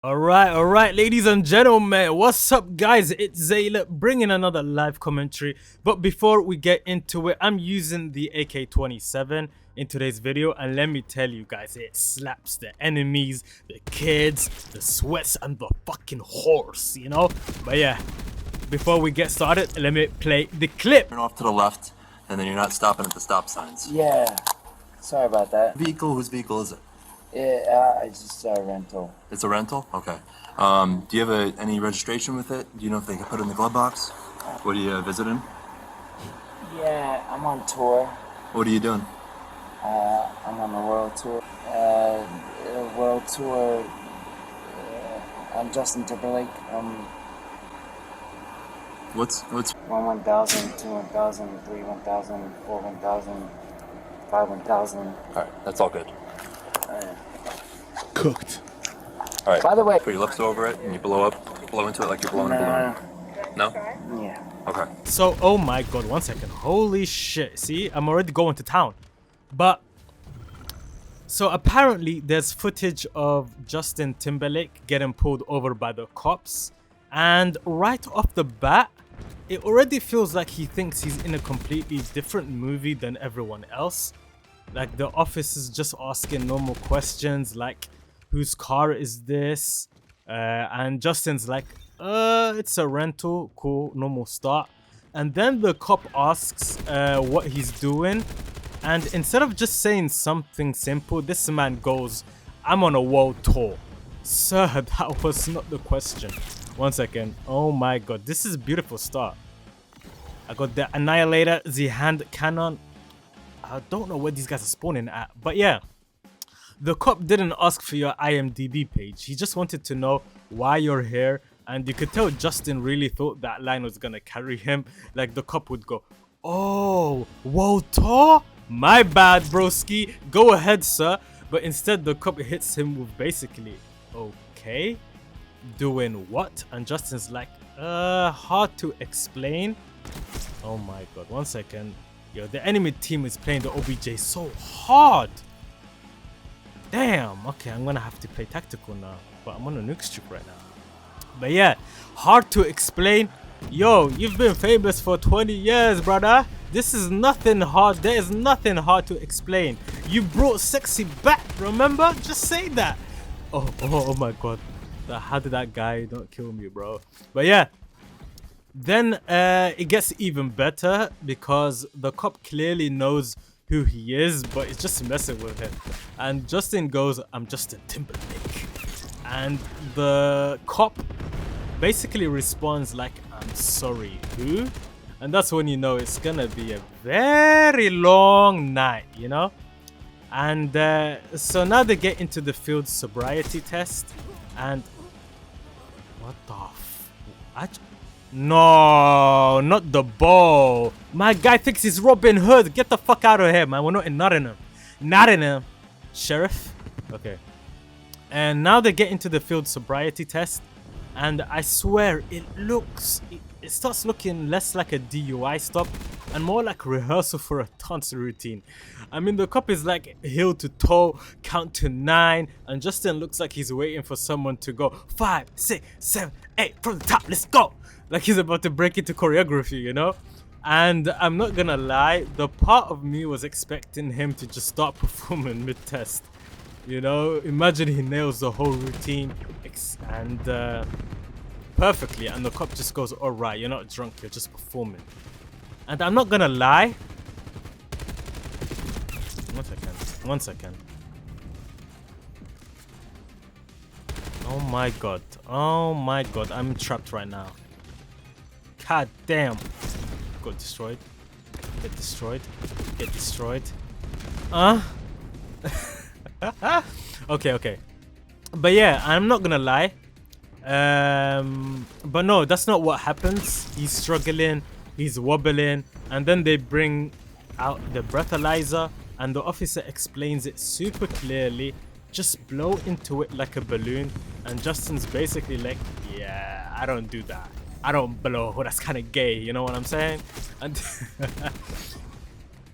Alright, ladies and gentlemen, what's up guys? It's Zeyla bringing another live commentary. But before we get into it, I'm using the AK-27 in today's video, and let me tell you guys, it slaps the enemies, the kids, the sweats, and the fucking horse, you know? But yeah, before we get started, let me play the clip. Turn off to the left, and then you're not stopping at the stop signs. Yeah, sorry about that. Vehicle, whose vehicle is it? It's just a rental. It's a rental? Okay. Do you have any registration with it? Do you know if they can put it in the glove box? What are you visiting? Yeah, I'm on tour. What are you doing? I'm on a world tour. I'm Justin Timberlake. What's 1 1,000, 2 1,000, 3 1,000, 4 1,000, 5 1,000. Alright, that's all good. Cooked. Alright. By the way, Put your lips over it and you blow into it like you're blowing a balloon. No? Yeah. Okay. So, oh my god, 1 second. Holy shit. See, I'm already going to town. But, so apparently there's footage of Justin Timberlake getting pulled over by the cops. And right off the bat, it already feels like he thinks he's in a completely different movie than everyone else. Like, the officer's just asking normal questions like, whose car is this? And Justin's like, it's a rental. Cool, normal start. And then the cop asks what he's doing. And instead of just saying something simple, this man goes, I'm on a world tour. Sir, that was not the question. 1 second. Oh my god, this is a beautiful start. I got the Annihilator, the hand cannon. I don't know where these guys are spawning at, but yeah. The cop didn't ask for your IMDb page. He just wanted to know why you're here, and you could tell Justin really thought that line was gonna carry him. Like, the cop would go, oh, world tour? My bad, broski. Go ahead, sir. But instead, the cop hits him with basically, okay, doing what? And Justin's like, hard to explain. Oh my god, 1 second. Yo, the enemy team is playing the OBJ so hard. Damn, okay, I'm gonna have to play tactical now. But I'm on a nuke streak right now. But yeah, hard to explain. Yo, you've been famous for 20 years, brother. This is nothing hard. There is nothing hard to explain. You brought sexy back, remember? Just say that. Oh my god. How did that guy not kill me, bro? But yeah. Then it gets even better because the cop clearly knows who he is, but it's just messing with him. And Justin goes, I'm Justin Timberlake. And the cop basically responds like, I'm sorry, who? And that's when you know it's gonna be a very long night, you know? And so now they get into the field sobriety test. And what the no, not the ball. My guy thinks he's Robin Hood. Get the fuck out of here, man. We're not in Nottingham. Nottingham. Sheriff? Okay. And now they get into the field sobriety test. And I swear, it starts looking less like a DUI stop and more like rehearsal for a dance routine. I mean, the cop is like heel to toe, count to 9, and Justin looks like he's waiting for someone to go 5, 6, 7, 8 from the top. Let's go. Like he's about to break into choreography, you know? And I'm not gonna lie, the part of me was expecting him to just start performing mid-test. You know, imagine he nails the whole routine and perfectly, and the cop just goes, alright, you're not drunk, you're just performing. And I'm not gonna lie. 1 second. Oh my god, I'm trapped right now. God damn. Got destroyed. Get destroyed. Okay. But yeah, I'm not gonna lie. But no, that's not what happens. He's struggling, he's wobbling, and then they bring out the breathalyzer, and the officer explains it super clearly. Just blow into it like a balloon. And Justin's basically like, yeah, I don't do that. I don't blow. That's kind of gay, you know what I'm saying? And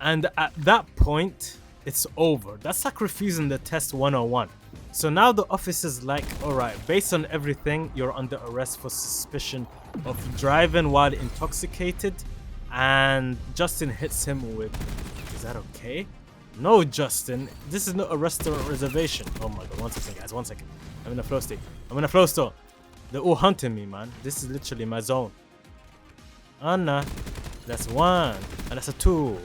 and at that point, it's over. That's like refusing the test 101. So now the officer's like, alright, based on everything, you're under arrest for suspicion of driving while intoxicated. And Justin hits him with, is that okay? No, Justin, this is not a restaurant reservation. Oh my god, 1 second, guys, 1 second. I'm in a flow state. I'm in a flow store. They're all hunting me, man. This is literally my zone. Anna, that's 1. And that's a 2.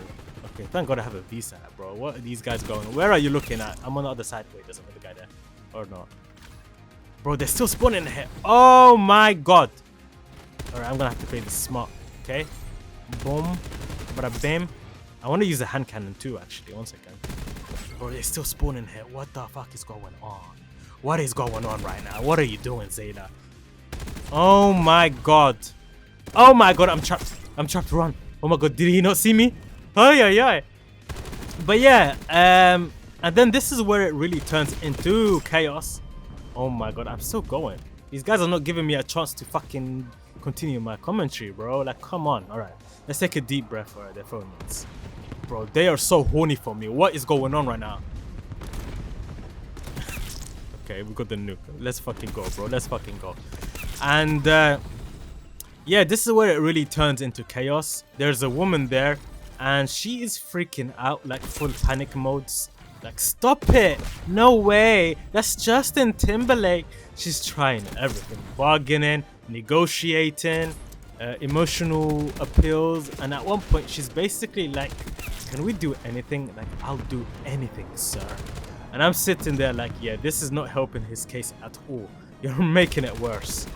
Okay, thank god I have a visa, bro. What are these guys going? Where are you looking at? I'm on the other side. Wait, there's another guy there. Or not. Bro, they're still spawning here. Oh my god. Alright, I'm gonna have to play this smart. Okay. Boom. Bada bam. I want to use a hand cannon too, actually. 1 second. Bro, they're still spawning here. What the fuck is going on? What is going on right now? What are you doing, Zeyla? Oh my god. Oh my god, I'm trapped. I'm trapped. Run. Oh my god, did he not see me? Oh yeah. But yeah, and then this is where it really turns into chaos. Oh my god, I'm still going. These guys are not giving me a chance to fucking continue my commentary, bro. Like, come on. Alright, let's take a deep breath. Alright, they're throwing this. Bro, they are so horny for me. What is going on right now? Okay, we got the nuke. Let's fucking go, bro. Let's fucking go. And yeah, this is where it really turns into chaos. There's a woman there, and she is freaking out, like full panic modes. Like, stop it! No way! That's Justin Timberlake. She's trying everything, bargaining, negotiating, emotional appeals, and at one point she's basically like, can we do anything? Like, I'll do anything, sir. And I'm sitting there like, yeah, this is not helping his case at all. You're making it worse.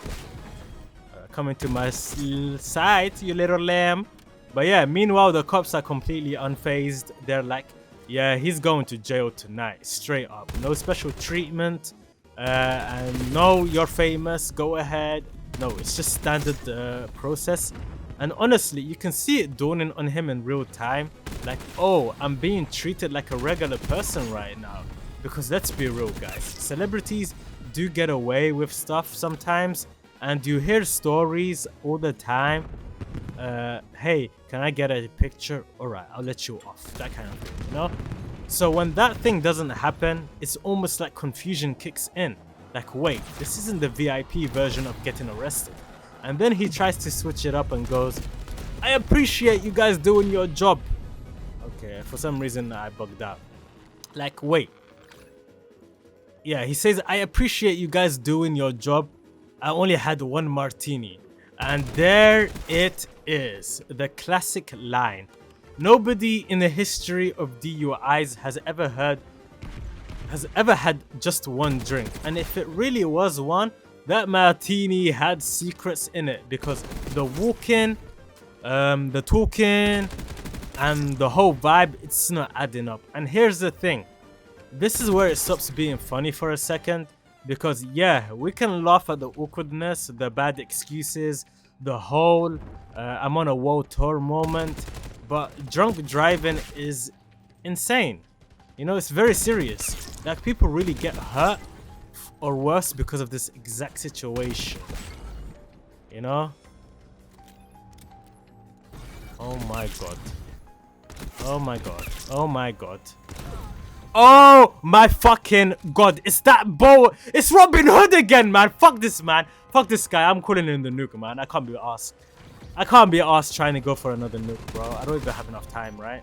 Coming to my side, you little lamb. But yeah, meanwhile, the cops are completely unfazed. They're like, yeah, he's going to jail tonight, straight up. No special treatment. And no, you're famous, go ahead. No, it's just standard process. And honestly, you can see it dawning on him in real time. Like, oh, I'm being treated like a regular person right now. Because let's be real, guys. Celebrities do get away with stuff sometimes. And you hear stories all the time. Hey, can I get a picture? Alright, I'll let you off. That kind of thing, you know? So when that thing doesn't happen, it's almost like confusion kicks in. Like, wait, this isn't the VIP version of getting arrested. And then he tries to switch it up and goes, I appreciate you guys doing your job. Okay, for some reason I bugged out. Like, wait. Yeah, he says, I appreciate you guys doing your job. I only had 1 martini. And there it is. The classic line. Nobody in the history of DUIs has ever had just 1 drink. And if it really was one, that martini had secrets in it. Because the walking, the talking, and the whole vibe, it's not adding up. And here's the thing. This is where it stops being funny for a second. Because yeah, we can laugh at the awkwardness, the bad excuses, the whole I'm on a world tour moment. But drunk driving is insane. You know, it's very serious. Like, people really get hurt or worse because of this exact situation. You know? Oh my god. Oh my god. Oh my god. Oh my fucking god. It's that bow. It's Robin Hood again, man. Fuck this, man. Fuck this guy. I'm calling in the nuke, man. I can't be asked. I can't be asked trying to go for another nuke, bro. I don't even have enough time, right?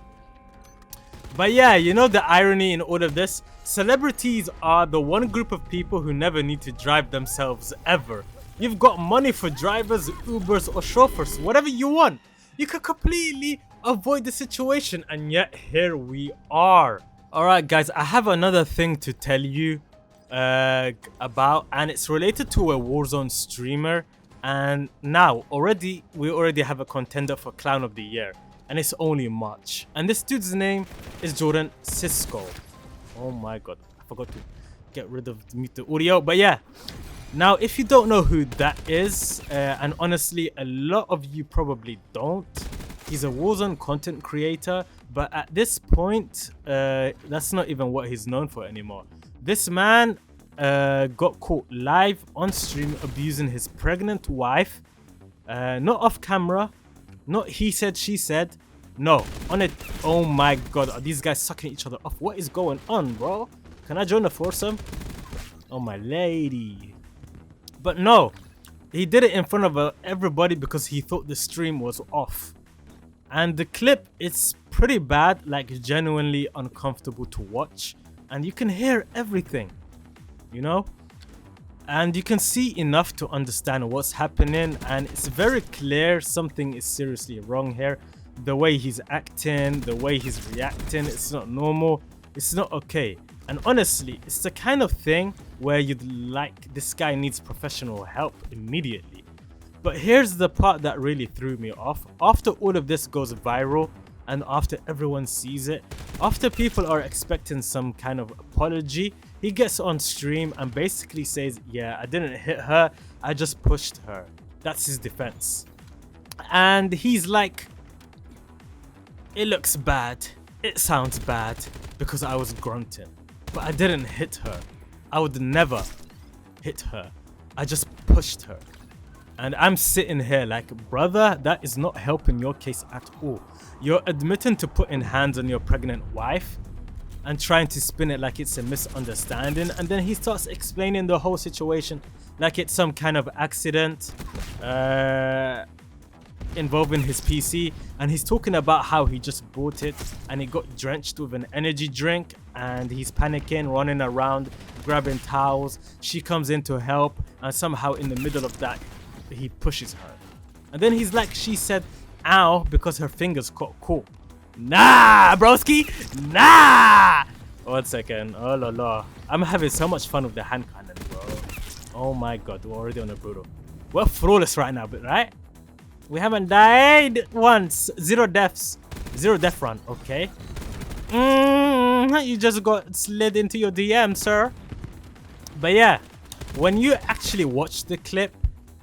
But yeah, you know the irony in all of this? Celebrities are the one group of people who never need to drive themselves ever. You've got money for drivers, Ubers, or chauffeurs, whatever you want. You could completely avoid the situation, and yet here we are. Alright guys, I have another thing to tell you about, and it's related to a Warzone streamer. And now, we already have a contender for Clown of the Year. And it's only March. And this dude's name is Jordan Cisco. Oh my god, I forgot to get rid of mute the audio. But yeah, now if you don't know who that is, and honestly a lot of you probably don't, he's a Warzone content creator. But at this point, that's not even what he's known for anymore. This man got caught live on stream abusing his pregnant wife. Not off camera. Not he said, she said. No, on it. Oh my god, are these guys sucking each other off? What is going on, bro? Can I join the foursome? Oh, my lady. But no, he did it in front of everybody because he thought the stream was off. And the clip, it's pretty bad, like genuinely uncomfortable to watch. And you can hear everything, you know? And you can see enough to understand what's happening. And it's very clear something is seriously wrong here. The way he's acting, the way he's reacting, it's not normal. It's not okay. And honestly, it's the kind of thing where you'd like, this guy needs professional help immediately. But here's the part that really threw me off. After all of this goes viral and after everyone sees it, after people are expecting some kind of apology, he gets on stream and basically says, yeah, I didn't hit her, I just pushed her. That's his defense. And he's like, it looks bad, it sounds bad because I was grunting, but I didn't hit her. I would never hit her. I just pushed her. And I'm sitting here like, brother, that is not helping your case at all. You're admitting to putting hands on your pregnant wife and trying to spin it like it's a misunderstanding. And then he starts explaining the whole situation like it's some kind of accident involving his PC. And he's talking about how he just bought it and it got drenched with an energy drink. And he's panicking, running around, grabbing towels. She comes in to help. And somehow in the middle of that, he pushes her. And then he's like, she said ow because her fingers got caught. Nah, broski, nah. 1 second. Oh la la, I'm having so much fun with the hand cannon, bro. Oh my god, we're already on a brutal. We're flawless right now, but right, we haven't died once. 0 deaths, 0 death run. Okay, you just got slid into your DM, sir. But yeah, when you actually watch the clip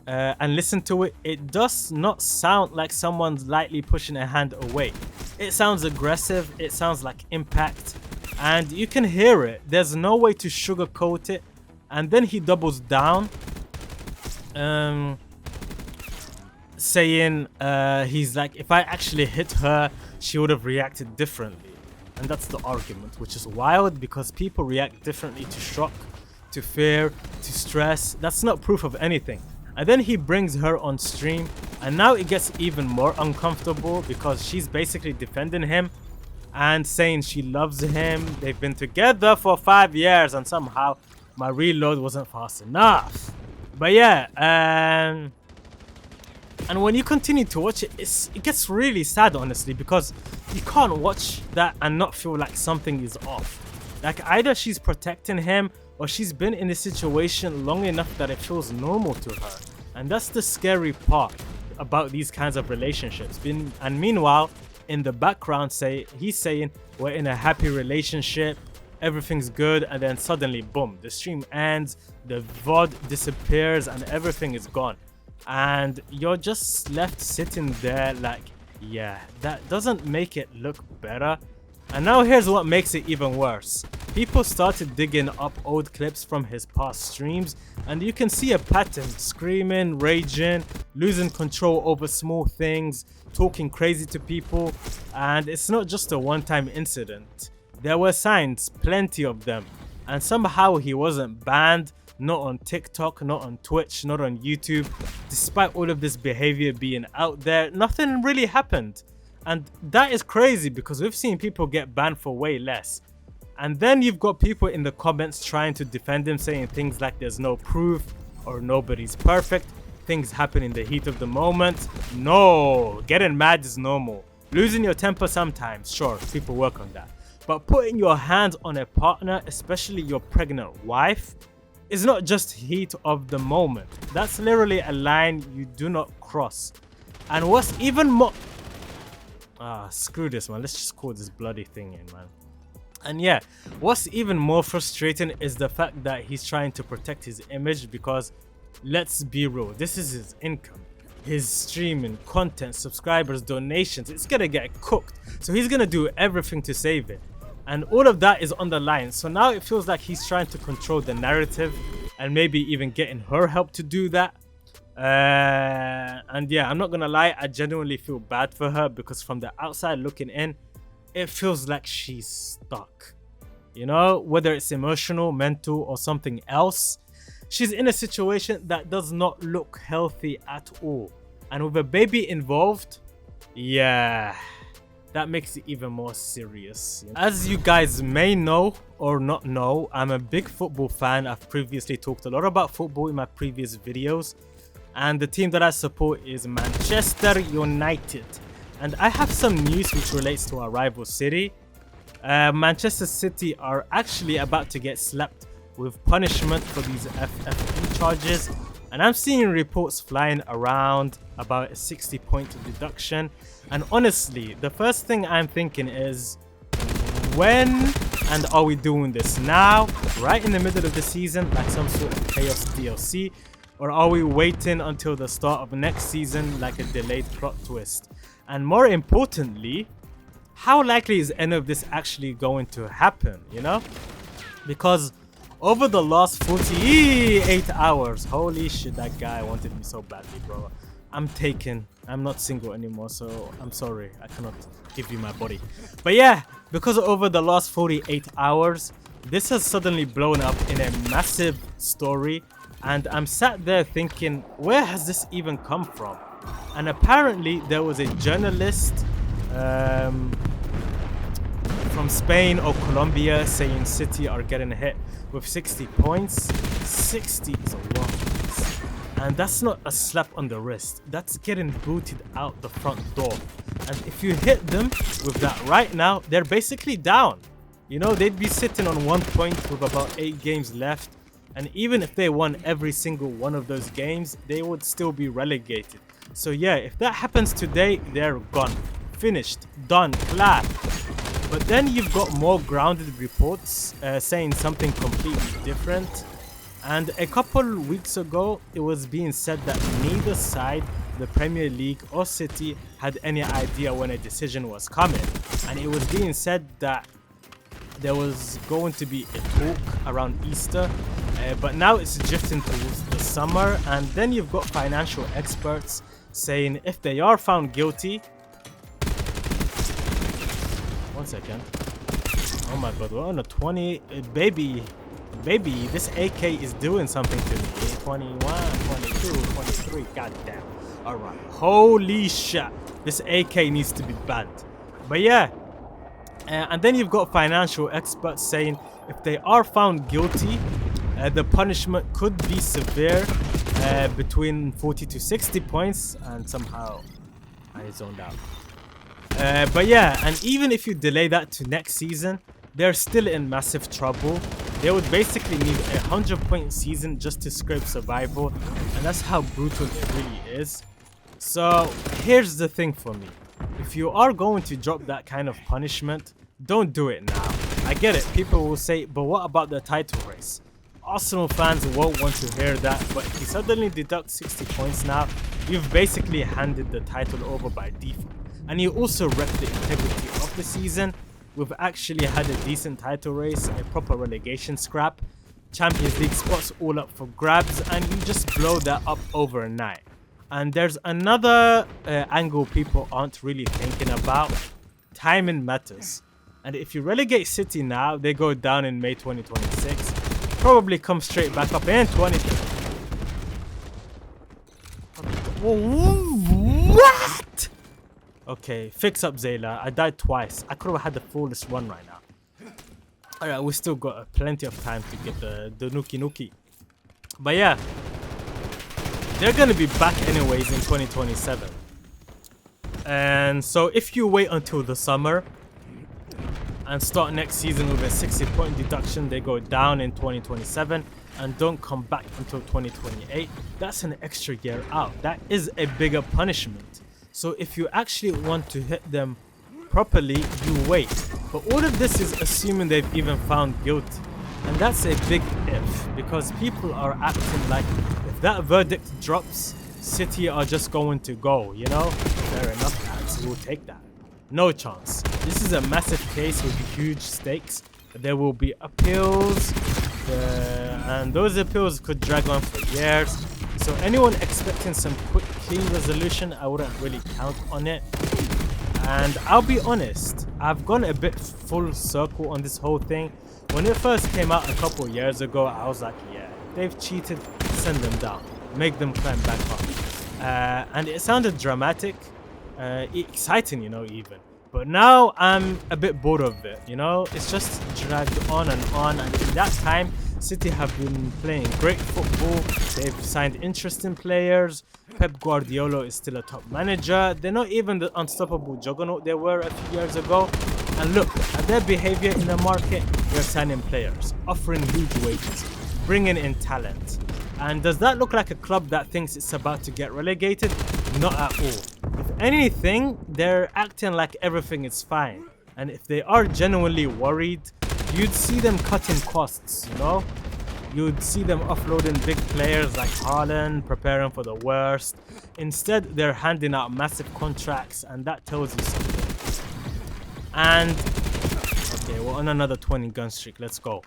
and listen to it, it does not sound like someone's lightly pushing a hand away. It sounds aggressive, it sounds like impact, and you can hear it. There's no way to sugarcoat it. And then he doubles down, saying he's like, if I actually hit her, she would have reacted differently. And that's the argument, which is wild because people react differently to shock, to fear, to stress. That's not proof of anything. And then he brings her on stream, and now it gets even more uncomfortable because she's basically defending him and saying she loves him. They've been together for 5 years and somehow my reload wasn't fast enough. But yeah, and when you continue to watch it, it gets really sad, honestly, because you can't watch that and not feel like something is off. Like either she's protecting him or she's been in this situation long enough that it feels normal to her. And that's the scary part about these kinds of relationships. And meanwhile, in the background, he's saying we're in a happy relationship, everything's good, and then suddenly, boom, the stream ends, the VOD disappears, and everything is gone. And you're just left sitting there like, yeah, that doesn't make it look better. And now here's what makes it even worse. People started digging up old clips from his past streams, and you can see a pattern: screaming, raging, losing control over small things, talking crazy to people. And it's not just a one-time incident. There were signs, plenty of them. And somehow he wasn't banned, not on TikTok, not on Twitch, not on YouTube. Despite all of this behavior being out there, nothing really happened. And that is crazy because we've seen people get banned for way less. And then you've got people in the comments trying to defend him, saying things like there's no proof or nobody's perfect. Things happen in the heat of the moment. No, getting mad is normal. Losing your temper sometimes, sure, people work on that. But putting your hands on a partner, especially your pregnant wife, is not just heat of the moment. That's literally a line you do not cross. And what's even more... screw this, man. Let's just call this bloody thing in, man. And yeah, what's even more frustrating is the fact that he's trying to protect his image because, let's be real, this is his income. His streaming, content, subscribers, donations, it's gonna get cooked. So he's gonna do everything to save it. And all of that is on the line. So now it feels like he's trying to control the narrative and maybe even getting her help to do that. And yeah, I'm not gonna lie, I genuinely feel bad for her because from the outside looking in, it feels like she's stuck. You know, whether it's emotional, mental, or something else. She's in a situation that does not look healthy at all. And with a baby involved, yeah, that makes it even more serious. As you guys may know or not know, I'm a big football fan. I've previously talked a lot about football in my previous videos. And the team that I support is Manchester United. And I have some news which relates to our rival city. Manchester City are actually about to get slapped with punishment for these FFP charges. And I'm seeing reports flying around about a 60-point deduction. And honestly, the first thing I'm thinking is, when and are we doing this now, right in the middle of the season, like some sort of chaos DLC? Or are we waiting until the start of next season like a delayed plot twist? And more importantly, how likely is any of this actually going to happen, you know? Because over the last 48 hours, holy shit, that guy wanted me so badly, bro. I'm taken. I'm not single anymore, so I'm sorry. I cannot give you my body. But yeah, because over the last 48 hours, this has suddenly blown up in a massive story. And I'm sat there thinking, where has this even come from? And apparently there was a journalist from Spain or Colombia saying City are getting hit with 60 points. 60 is a lot. And that's not a slap on the wrist. That's getting booted out the front door. And if you hit them with that right now, they're basically down. You know, they'd be sitting on 1 point with about 8 games left. And even if they won every single one of those games, they would still be relegated. So yeah, if that happens today, they're gone. Finished. Done. Clap. But then you've got more grounded reports saying something completely different. And a couple weeks ago, it was being said that neither side, the Premier League or City, had any idea when a decision was coming. And it was being said that there was going to be a talk around Easter, but now it's drifting towards the summer. And then you've got financial experts saying if they are found guilty... 1 second. Oh my god, we're on a 20... baby, this AK is doing something to me. 21, 22, 23, goddamn. Alright, holy shit. This AK needs to be banned. But yeah. And then you've got financial experts saying if they are found guilty, the punishment could be severe, between 40 to 60 points. And somehow I zoned out. But yeah, and even if you delay that to next season, they're still in massive trouble. They would basically need a 100-point season just to scrape survival, and that's how brutal it really is. So here's the thing for me. If you are going to drop that kind of punishment, don't do it now. I get it, people will say, but what about the title race? Arsenal fans won't want to hear that, but if you suddenly deduct 60 points now, you've basically handed the title over by default. And you also wreck the integrity of the season. We've actually had a decent title race, a proper relegation scrap, Champions League spots all up for grabs, and you just blow that up overnight. And there's another angle people aren't really thinking about. Timing matters. And if you relegate City now, they go down in May 2026. Probably come straight back up in 2030. What? Okay, fix up Zeyla. I died twice. I could have had the fullest run right now. Alright, we still got plenty of time to get the Nuki. But yeah, they're gonna be back anyways in 2027. And so if you wait until the summer and start next season with a 60-point deduction, they go down in 2027 and don't come back until 2028. That's an extra year out. That is a bigger punishment. So if you actually want to hit them properly, you wait. But all of this is assuming they've even found guilty. And that's a big if, because people are acting like if that verdict drops, City are just going to go, you know? Fair enough, lads, we'll take that. No chance. This is a massive case with huge stakes. There will be appeals, and those appeals could drag on for years. So anyone expecting some quick, clean resolution, I wouldn't really count on it. And I'll be honest, I've gone a bit full circle on this whole thing, When it first came out a couple years ago, I was like, yeah, they've cheated, send them down, make them climb back up. And it sounded dramatic, exciting, you know, even. But now I'm a bit bored of it, you know. It's just dragged on, and in that time, City have been playing great football. They've signed interesting players. Pep Guardiola is still a top manager. They're not even the unstoppable juggernaut they were a few years ago. And look at their behavior in the market. They're signing players, offering huge wages, bringing in talent. And does that look like a club that thinks it's about to get relegated? Not at all. If anything, they're acting like everything is fine. And if they are genuinely worried, you'd see them cutting costs, you know? You'd see them offloading big players like Haaland, preparing for the worst. Instead, they're handing out massive contracts, and that tells you something. And, okay, we're on another 20 gun streak, let's go.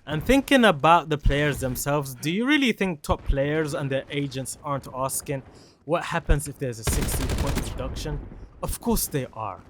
And thinking about the players themselves, do you really think top players and their agents aren't asking what happens if there's a 60-point reduction? Of course they are.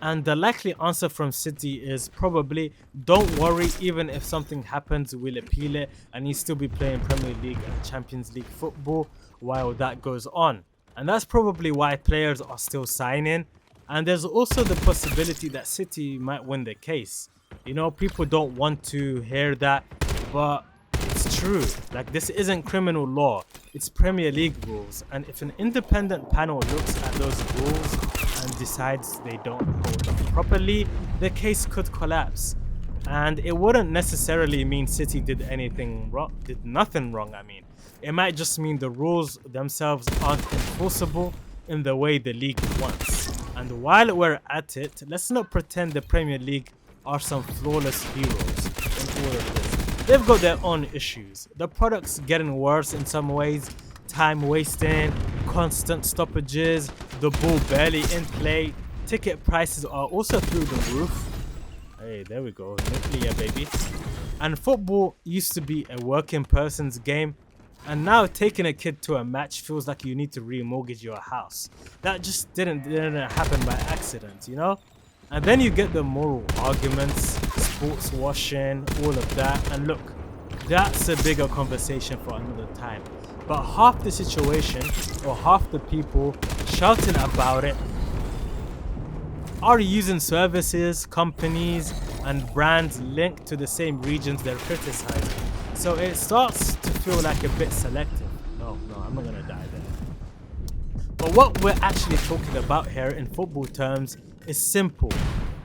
And the likely answer from City is probably, don't worry, even if something happens, we'll appeal it and he'll still be playing Premier League and Champions League football while that goes on. And that's probably why players are still signing. And there's also the possibility that City might win the case. You know, people don't want to hear that, but it's true. Like, this isn't criminal law, it's Premier League rules. And if an independent panel looks at those rules and decides they don't hold up properly, the case could collapse. And it wouldn't necessarily mean City did anything wrong, did nothing wrong, I mean. It might just mean the rules themselves aren't enforceable in the way the league wants. And while we're at it, let's not pretend the Premier League are some flawless heroes in all of this. They've got their own issues. The product's getting worse in some ways. Time wasting, constant stoppages, the ball barely in play. Ticket prices are also through the roof. Hey, there we go, nuclear baby. And football used to be a working person's game, and now taking a kid to a match feels like you need to remortgage your house. That just didn't happen by accident, you know? And then you get the moral arguments, sports washing, all of that. And look, that's a bigger conversation for another time. But half the situation, or half the people shouting about it, are using services, companies, and brands linked to the same regions they're criticizing. So it starts to feel like a bit selective. No, I'm not gonna die there. But what we're actually talking about here in football terms is simple.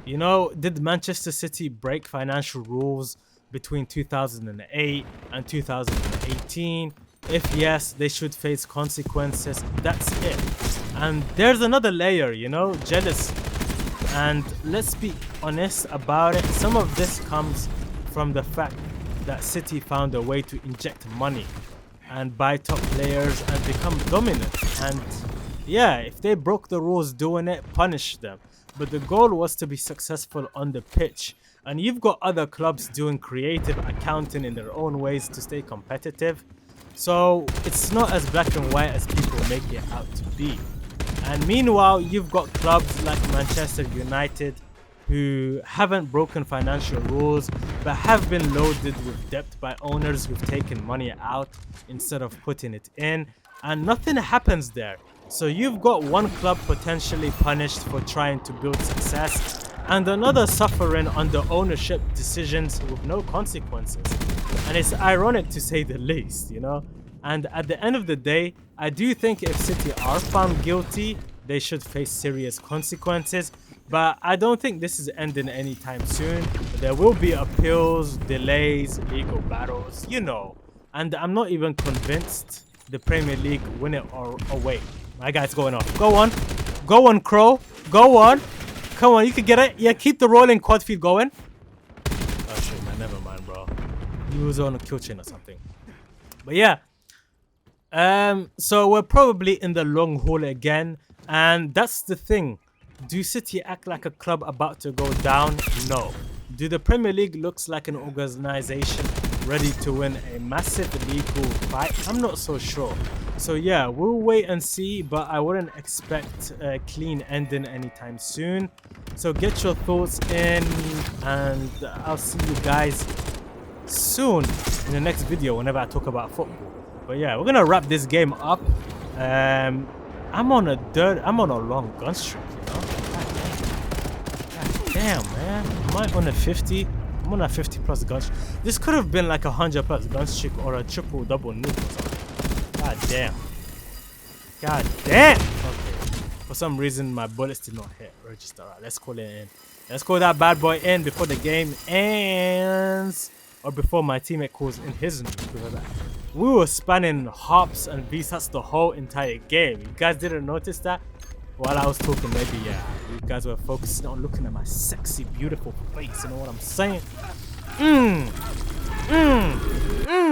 You know, did Manchester City break financial rules between 2008 and 2018? If yes, they should face consequences. That's it. And there's another layer, you know, jealousy. And let's be honest about it, some of this comes from the fact that City found a way to inject money and buy top players and become dominant. And yeah, if they broke the rules doing it, punish them. But the goal was to be successful on the pitch. And you've got other clubs doing creative accounting in their own ways to stay competitive. So it's not as black and white as people make it out to be. And meanwhile, you've got clubs like Manchester United who haven't broken financial rules but have been loaded with debt by owners who've taken money out instead of putting it in, and nothing happens there. So you've got one club potentially punished for trying to build success and another suffering under ownership decisions with no consequences. And it's ironic to say the least, you know. And at the end of the day, I do think if City are found guilty, they should face serious consequences. But I don't think this is ending anytime soon. There will be appeals, delays, legal battles, you know. And I'm not even convinced the Premier League win it or away. My guy's going off. Go on. Go on, Crow. Go on. Come on, you can get it. Yeah, keep the rolling quad feed going. Oh shit, man. Never mind, bro. He was on a kill chain or something. But yeah. So we're probably in the long haul again. And that's the thing. Do City act like a club about to go down? No. Do the Premier League looks like an organization ready to win a massive legal fight? I'm not so sure. So yeah, we'll wait and see, but I wouldn't expect a clean ending anytime soon. So get your thoughts in, and I'll see you guys soon in the next video whenever I talk about football. But yeah, we're gonna wrap this game up. I'm on a long gun streak, you know. God damn, man. Am I on a 50? I'm on a 50 plus gun streak. This could have been like a 100 plus gun streak or a triple double nuke or something. God damn. God damn. Okay. For some reason my bullets did not hit register. Alright, let's call it in. Let's call that bad boy in before the game ends. Or before my teammate calls in his nuke. Because we were spanning hops and VSATs the whole entire game. You guys didn't notice that? While I was talking, maybe, yeah, you guys were focusing on looking at my sexy, beautiful face. You know what I'm saying?